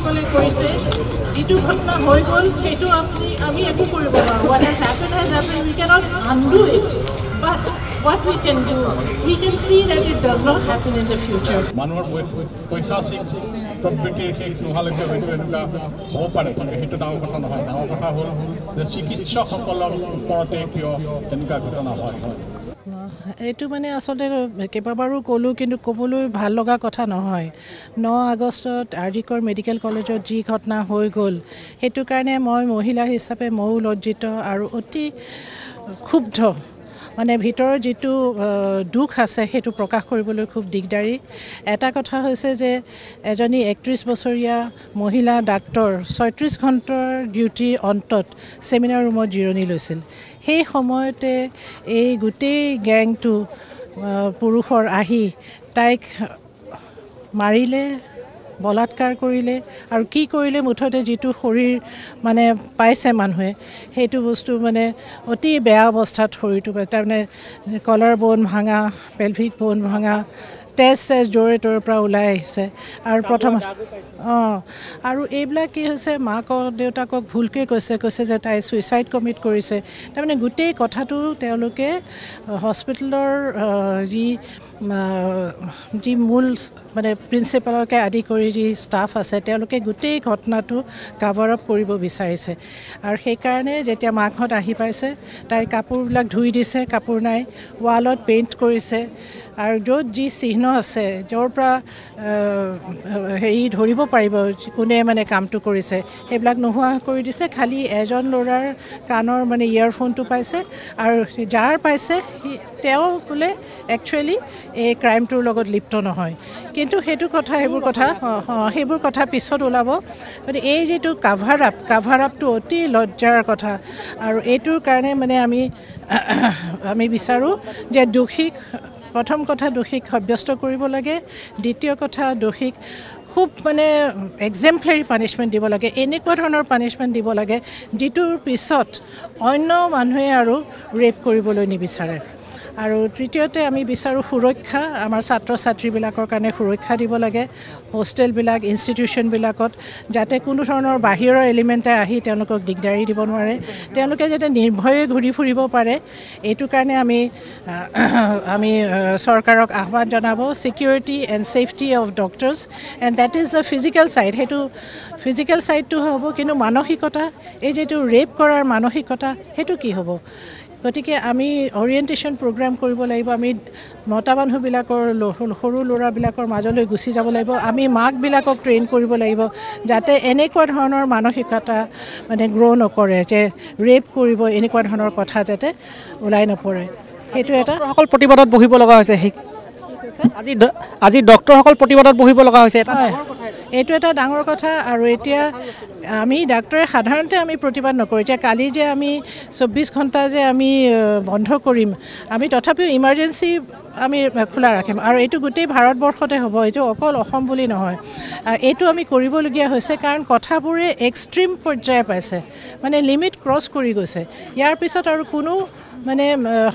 সকলে কৰিছে যিটো ঘটনা হৈ গ'ল সেইটো আমি একো কৰিব নোৱাৰোঁ what has happened we cannot undo it but what we can do we can see that it does not happen in the future মানুহৰ ঐতিহাসিক প্ৰবৃত্তিৰ সেই নোহালৈকে হয়তো এনেকুৱা হ'ব পাৰে কিন্তু সেইটো ডাঙৰ কথা নহয় ডাঙৰ কথা হ'ল যে চিকিৎসকসকলৰ ওপৰতে কিয় এনেকুৱা ঘটনা হয় এইটো মানে আচলতে কেইবাবাৰো ক'লোঁ কিন্তু ক'বলৈ ভাল লগা কথা নহয় 9 আগষ্টত আৰজিকৰ মেডিকেল কলেজত যি ঘটনা হৈ গ'ল সেইটো কাৰণে মই মহিলা হিচাপে ময়ো লজ্জিত আৰু অতি ক্ষুব্ধ মানে ভিতৰৰ যিটো দুখ আছে সেইটো প্ৰকাশ কৰিবলৈ খুব দিগদাৰী এটা কথা হৈছে যে এজনী 31 বছৰীয়া মহিলা ডাক্তৰ 36 ঘণ্টাৰ ডিউটিৰ অন্তত সেমিনাৰ ৰুমত জিৰণি লৈছিল সেই সময়তে এই গোটেই গ্যাংটো পুৰুষৰ আহি তাইক মাৰিলে বলাৎকাৰ কৰিলে আৰু কি কৰিলে মুঠতে যিটো শৰীৰ মানে পাইছে মানুহে সেইটো বস্তু মানে অতি বেয়া অৱস্থাত শৰীৰটো তাৰমানে কলাৰ বোন ভাঙা পেলভিক বোন ভাঙা তেজ জোৰে তোৰ পৰা ওলাই আহিছে আৰু প্ৰথম আৰু এইবিলাক কি হৈছে মাক দেউতাকক ভুলকৈ কৈছে যে তাই ছুইচাইড কমিট কৰিছে তাৰমানে গোটেই কথাটো তেওঁলোকে হস্পিটেলৰ যি মূল মানে প্ৰিন্সিপালকে আদি কৰি যি ষ্টাফ আছে তেওঁলোকে গোটেই ঘটনাটো কাভাৰ আপ কৰিব বিচাৰিছে আৰু সেইকাৰণে যেতিয়া মাকহঁত আহি পাইছে তাইৰ কাপোৰবিলাক ধুই দিছে কাপোৰ নাই ৱালত পেইণ্ট কৰিছে আৰু য'ত যি চিহ্ন আছে য'ৰ পৰা হেৰি ধৰিব পাৰিব কোনে মানে কামটো কৰিছে সেইবিলাক নোহোৱা কৰি দিছে খালি এজন ল'ৰাৰ কাণৰ মানে ইয়েৰফোনটো পাইছে আৰু যাৰ পাইছে তেওঁ বোলে একচুৱেলি এই ক্ৰাইমটোৰ লগত লিপ্ত নহয় কিন্তু সেইবোৰ কথা পিছত ওলাব গতিকে এই যিটো কাভাৰ আপটো অতি লজ্জাৰ কথা আৰু এইটোৰ কাৰণে মানে আমি বিচাৰোঁ যে দোষীক প্ৰথম কথা দোষীক সাব্যস্ত কৰিব লাগে দ্বিতীয় কথা দোষীক খুব মানে এক্সেম্পলাৰী পানিছমেণ্ট দিব লাগে এনেকুৱা ধৰণৰ পানিছমেণ্ট দিব লাগে যিটোৰ পিছত অন্য মানুহে আৰু ৰেপ কৰিবলৈ নিবিচাৰে আৰু তৃতীয়তে আমি বিচাৰোঁ সুৰক্ষা আমাৰ ছাত্ৰ ছাত্ৰীবিলাকৰ কাৰণে সুৰক্ষা দিব লাগে হোষ্টেলবিলাক ইনষ্টিটিউশ্যনবিলাকত যাতে কোনো ধৰণৰ বাহিৰৰ এলিমেণ্টে আহি তেওঁলোকক দিগদাৰি দিব নোৱাৰে তেওঁলোকে যাতে নিৰ্ভয়ে ঘূৰি ফুৰিব পাৰে এইটো কাৰণে আমি চৰকাৰক আহ্বান জনাব security and safety of doctors and that is the physical side সেইটো ফিজিকেল ছাইডটো হ'ব কিন্তু মানসিকতা এই যিটো ৰেপ কৰাৰ মানসিকতা সেইটো কি হ'ব গতিকে আমি অৰিয়েণ্টেশ্যন প্ৰগ্ৰাম কৰিব লাগিব আমি মতা মানুহবিলাকৰ সৰু ল'ৰাবিলাকৰ মাজলৈ গুচি যাব লাগিব আমি মাকবিলাকক ট্ৰেইন কৰিব লাগিব যাতে এনেকুৱা ধৰণৰ মানসিকতা মানে গ্ৰ' নকৰে যে ৰেপ কৰিব এনেকুৱা ধৰণৰ কথা যাতে ওলাই নপৰে সেইটো এটা সকল প্ৰতিবাদত বহিব লগা হৈছে আজি ডক্টৰসকল প্ৰতিবাদত বহিব লগা হৈছে এইটো এটা ডাঙৰ কথা আৰু এতিয়া আমি ডাক্তৰে সাধাৰণতে আমি প্ৰতিবাদ নকৰোঁ এতিয়া কালি যে আমি 24 ঘণ্টা যে আমি বন্ধ কৰিম আমি তথাপিও ইমাৰ্জেঞ্চি আমি খোলা ৰাখিম আৰু এইটো গোটেই ভাৰতবৰ্ষতে হ'ব এইটো অকল অসম বুলি নহয় এইটো আমি কৰিবলগীয়া হৈছে কাৰণ কথাবোৰে এক্সট্ৰিম পৰ্যায় পাইছে মানে লিমিট ক্ৰছ কৰি গৈছে ইয়াৰ পিছত আৰু কোনো মানে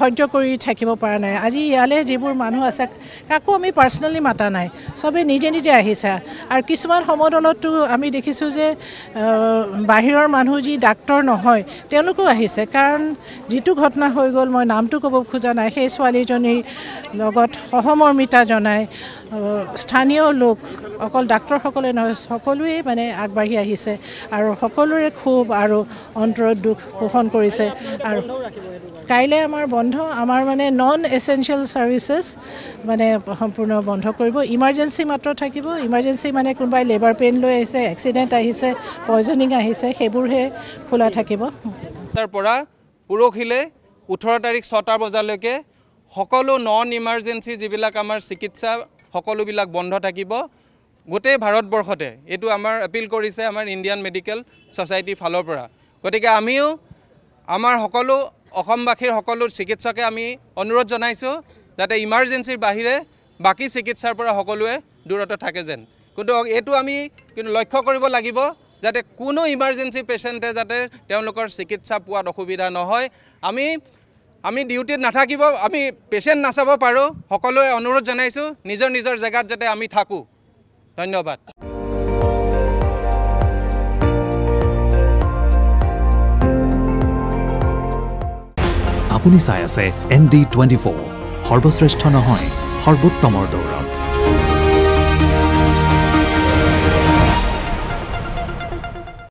সহ্য কৰি থাকিব পৰা নাই আজি ইয়ালৈ যিবোৰ মানুহ আছে কাকো আমি পাৰ্চনেলি মাতা নাই চবেই নিজে আহিছে আৰু কিছুমান সমদলতো আমি দেখিছোঁ যে বাহিৰৰ মানুহ যি ডাক্তৰ নহয় তেওঁলোকো আহিছে কাৰণ যিটো ঘটনা হৈ গ'ল মই নামটো ক'ব খোজা নাই সেই ছোৱালীজনীৰ লগত সহমৰ্মিতা জনাই স্থানীয় লোক অকল ডাক্তৰসকলে নহয় সকলোৱে মানে আগবাঢ়ি আহিছে আৰু সকলোৰে ক্ষোভ আৰু অন্তৰত দুখ পোষণ কৰিছে আৰু কাইলৈ আমাৰ বন্ধ আমাৰ মানে নন এচেঞ্চিয়েল ছাৰ্ভিচেছ মানে সম্পূৰ্ণ বন্ধ কৰিব ইমাৰ্জেঞ্চি মাত্ৰ থাকিব ইমাৰ্জেঞ্চি মানে কোনোবাই লেবাৰ পেইন লৈ আহিছে এক্সিডেণ্ট আহিছে পয়জনিং আহিছে সেইবোৰহে খোলা থাকিব তাৰ পৰা পৰহিলে 18 তাৰিখ 6টা বজালৈকে সকলো নন ইমাৰ্জেঞ্চি যিবিলাক আমাৰ চিকিৎসা সকলোবিলাক বন্ধ থাকিব গোটেই ভাৰতবৰ্ষতে এইটো আমাৰ এপিল কৰিছে আমাৰ ইণ্ডিয়ান মেডিকেল ছ'চাইটিৰ ফালৰ পৰা গতিকে আমিও আমাৰ সকলো অসমবাসীৰ সকলো চিকিৎসকে আমি অনুৰোধ জনাইছোঁ যাতে ইমাৰ্জেঞ্চিৰ বাহিৰে বাকি চিকিৎসাৰ পৰা সকলোৱে দূৰতে থাকে যেন কিন্তু এইটো আমি কিন্তু লক্ষ্য কৰিব লাগিব যাতে কোনো ইমাৰ্জেঞ্চি পেচেণ্টে যাতে তেওঁলোকৰ চিকিৎসা পোৱাত অসুবিধা নহয় আমি ডিউটিত নাথাকিব আমি পেচেণ্ট নাচাব পাৰোঁ সকলোৱে অনুৰোধ জনাইছোঁ নিজৰ জেগাত যাতে আমি থাকোঁ ধন্যবাদ আপুনি চাই আছে ND24 সৰ্বশ্ৰেষ্ঠ নহয় সৰ্বোত্তমৰ দৌৰত